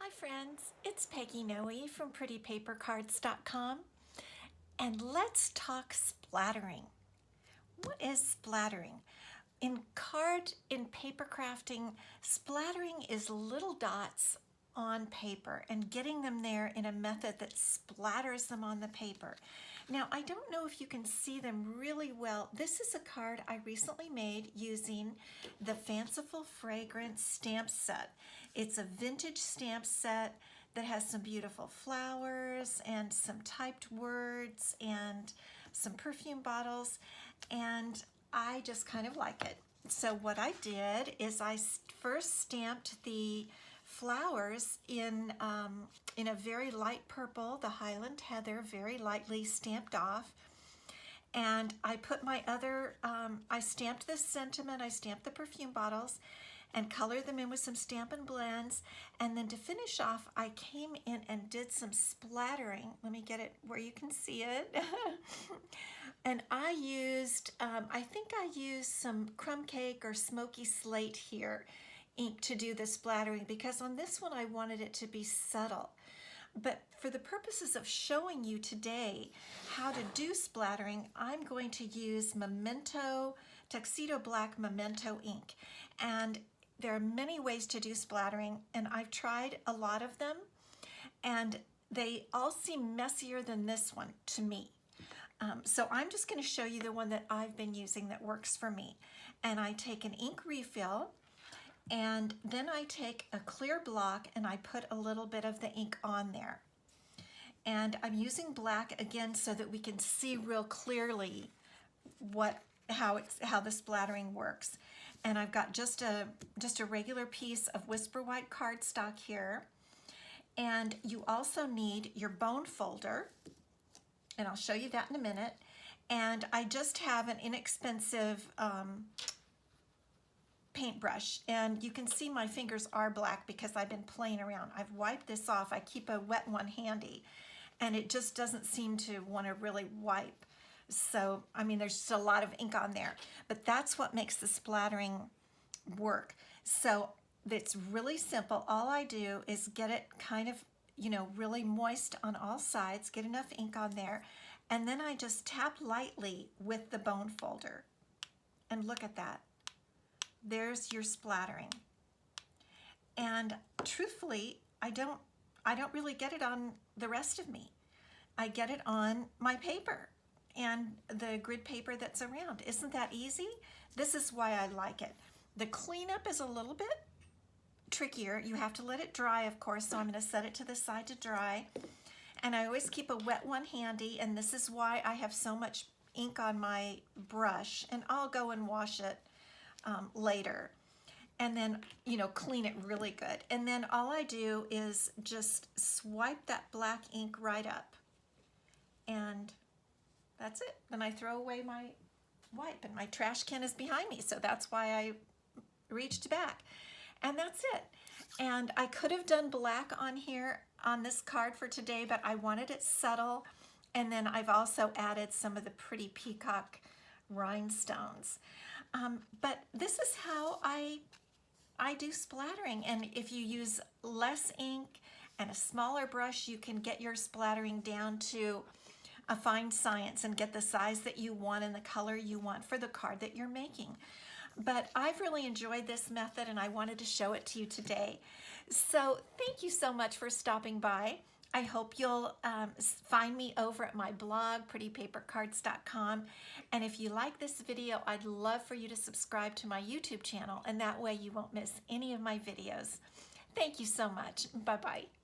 Hi friends, it's Peggy Noe from prettypapercards.com, and let's talk splattering. What is splattering? In paper crafting, splattering is little dots on paper and getting them there in a method that splatters them on the paper. Now, I don't know if you can see them really well. This is a card I recently made using the Fanciful Fragrance stamp set. It's a vintage stamp set that has some beautiful flowers and some typed words and some perfume bottles, and I just kind of like it. So what I did is I first stamped the flowers in a very light purple, the Highland Heather, very lightly stamped off. And I put my other, I stamped this sentiment, I stamped the perfume bottles and colored them in with some Stampin' Blends. And then to finish off, I came in and did some splattering. Let me get it where you can see it. And I used, I think I used some crumb cake or smoky slate here ink to do the splattering, because on this one I wanted it to be subtle. But for the purposes of showing you today how to do splattering, I'm going to use Memento, Tuxedo Black Memento ink. And there are many ways to do splattering, and I've tried a lot of them, and they all seem messier than this one to me. So I'm just going to show you the one that I've been using that works for me. And I take an ink refill, and then I take a clear block and I put a little bit of the ink on there. And I'm using black again so that we can see real clearly how the splattering works. And I've got just a regular piece of Whisper White cardstock here. And you also need your bone folder, and I'll show you that in a minute. And I just have an inexpensive paintbrush, and you can see my fingers are black because I've been playing around. I've wiped this off. I keep a wet one handy, and it just doesn't seem to want to really wipe. So, I mean, there's just a lot of ink on there, but that's what makes the splattering work. So it's really simple. All I do is get it kind of, really moist on all sides, get enough ink on there, and then I just tap lightly with the bone folder. And look at that. There's your splattering. And truthfully, I don't really get it on the rest of me. I get it on my paper and the grid paper that's around. Isn't that easy? This is why I like it. The cleanup is a little bit trickier. You have to let it dry, of course, so I'm going to set it to the side to dry. And I always keep a wet one handy, and this is why I have so much ink on my brush, and I'll go and wash it later, and then clean it really good. And then all I do is just swipe that black ink right up, and that's it. Then I throw away my wipe, and my trash can is behind me, so that's why I reached back, and that's it. And I could have done black on here on this card for today, but I wanted it subtle. And then I've also added some of the pretty peacock rhinestones. But this is how I do splattering. And if you use less ink and a smaller brush, you can get your splattering down to a fine science and get the size that you want and the color you want for the card that you're making. But I've really enjoyed this method, and I wanted to show it to you today. So thank you so much for stopping by. I hope you'll find me over at my blog, prettypapercards.com. And if you like this video, I'd love for you to subscribe to my YouTube channel, and that way you won't miss any of my videos. Thank you so much. Bye-bye.